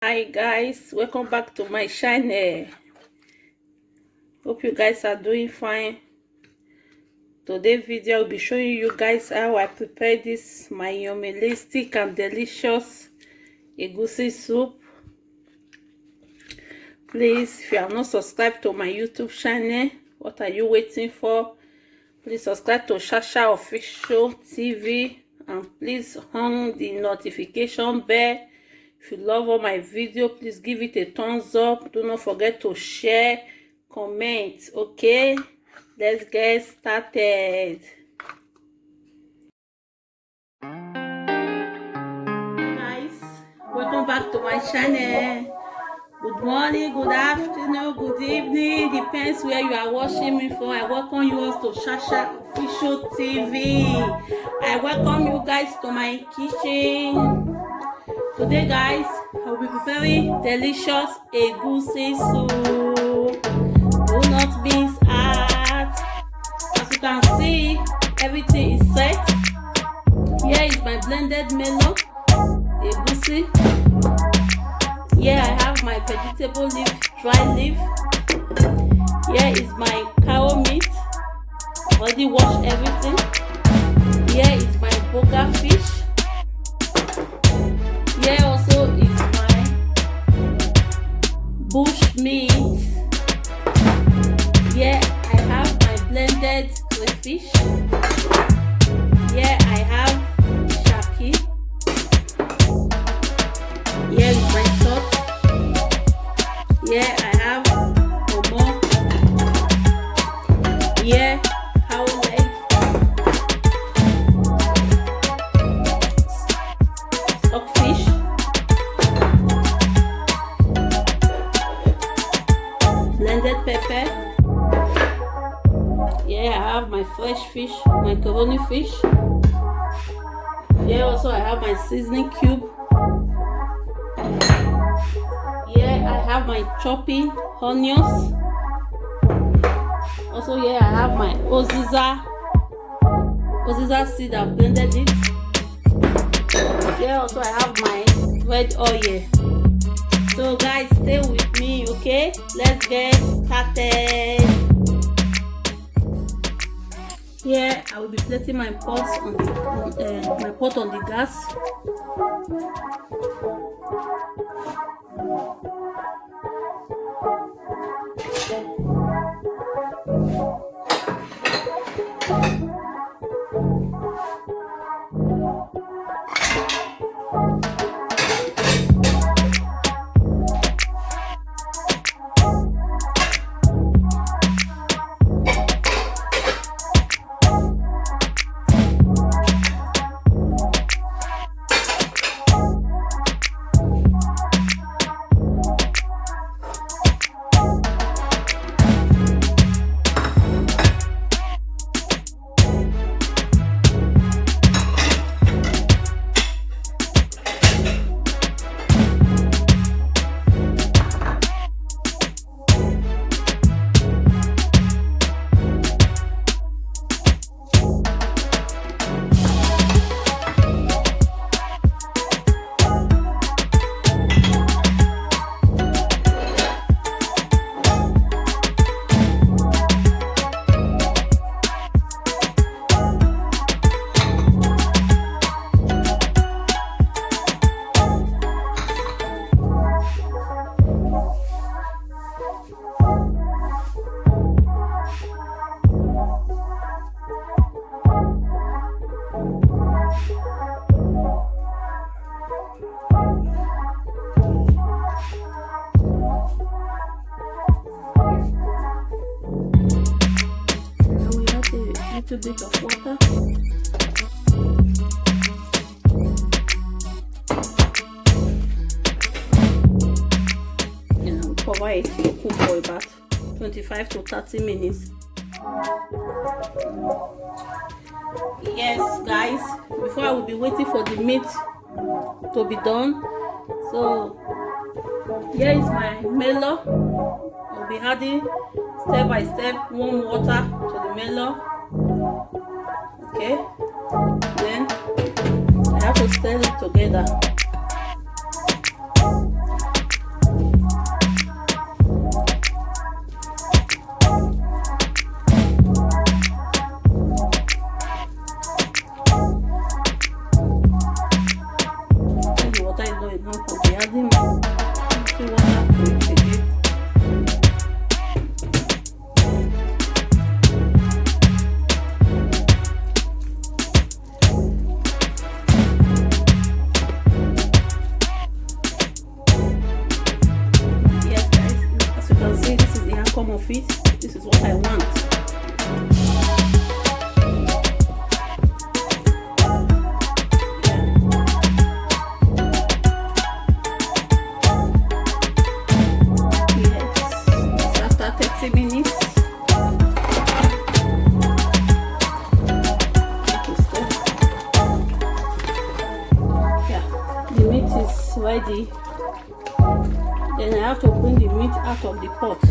Hi guys, welcome back to my channel. Hope you guys are doing fine. Today's video I'll be showing you guys how I prepare this my yummy and delicious egusi soup. Please, if you are not subscribed to my YouTube channel, what are you waiting for? Please subscribe to Chacha official TV and please on the notification bell. If you love all my video, please give it a thumbs up. Do not forget to share, comment. Okay, let's get started. Guys, welcome back to my channel. Good morning, good afternoon, good evening, depends where you are watching me from. I welcome you all to Chacha official TV. I welcome you guys to my kitchen. Today guys, I will be preparing delicious egusi soup. Do not miss out. As you can see, everything is set. Here is my blended melon, egusi. Here I have my vegetable leaf, dry leaf. Here is my cow meat. Already washed everything. Here is my burger fish. Here also is my bush meat. Here I have my blended crayfish. Here I have shaki. Here is my salt. Here I have omo. Here cow leg. Stockfish. Blended pepper. Here I have my fresh fish, macaroni fish. Here also I have my seasoning cube. Here I have my chopping onions. Also here I have my oziza seed. I've blended it. Here also I have my red oil. So guys, stay with me, okay? Let's get started. Here I will be placing my pot on the gas. Little bit of water. And cover it to cook for about 25 to 30 minutes. Yes guys, before I will be waiting for the meat to be done. So here is my melon. I'll be adding step by step warm water to the melon. Okay, then I have to stir it together. can see this is the outcome of it. This is what I want. Yes, after 30 minutes. The meat is ready. Then I have to bring the meat out of the pot.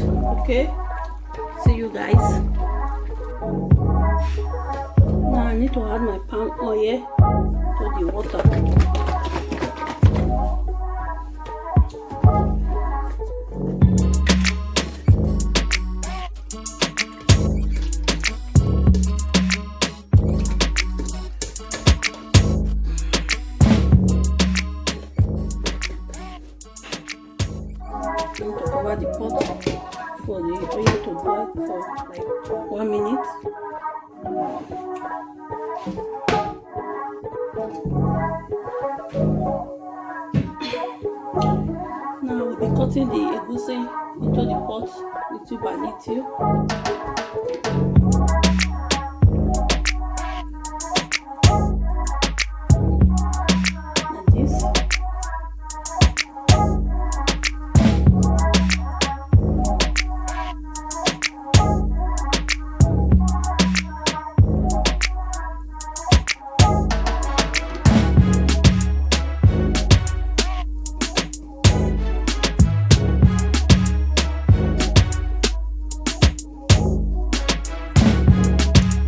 Okay, see you guys. Now I need to add my palm oil to the water. To cover the pot for the oil to boil for like 1 minute. Now we'll be cutting the egusi into the pot little by little.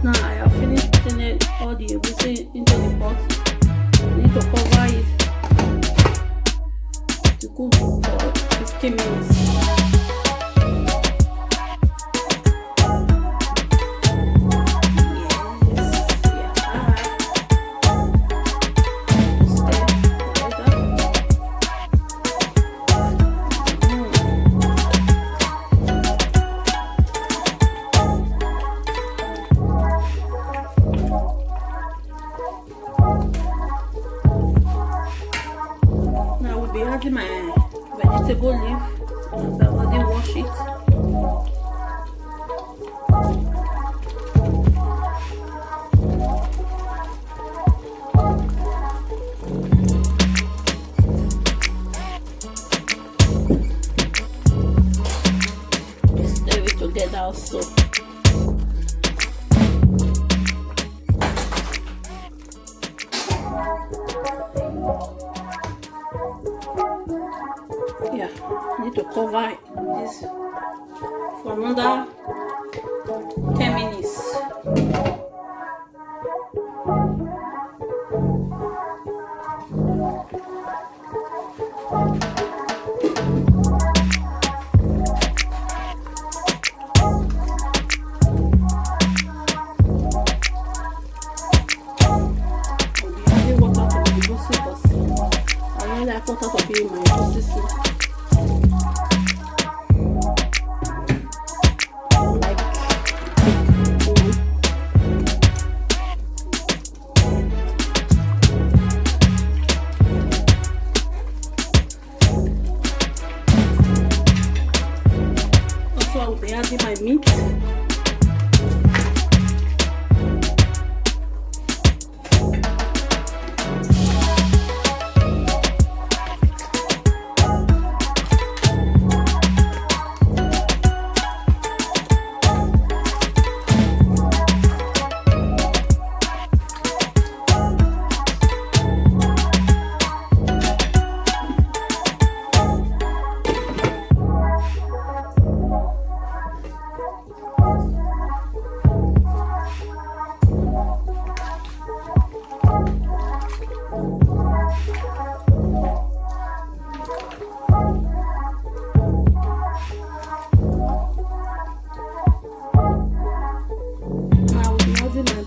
Now I have finished putting all the egusi into the pot. I need to cover it to cook for 15 minutes. Now we'll be adding my vegetable leaf. I've already washed it. Stir it together also. Yeah, need to cover this for another 10 minutes. I put out of here my egusi soup. Also, I will be adding my meat.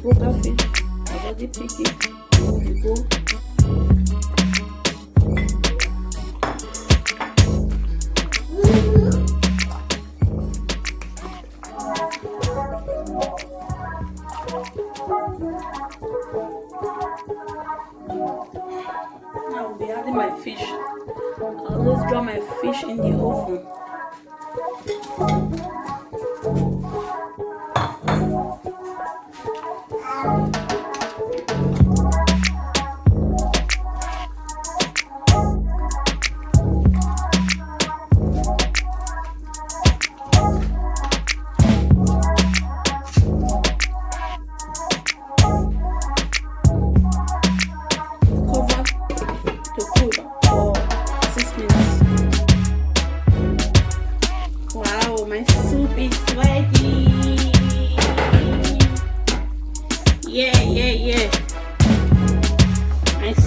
Broker fish, I've already picked it. Here we go. Now I'll be adding my fish. I always draw my fish in the oven.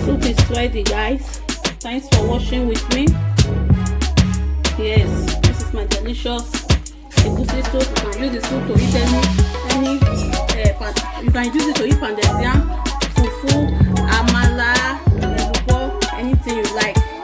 soup is ready, guys. Thanks for watching with me. Yes, this is my delicious egusi soup. You can use the soup to eat you can use it to eat pounded yam, fufu, amala, elubo, anything you like.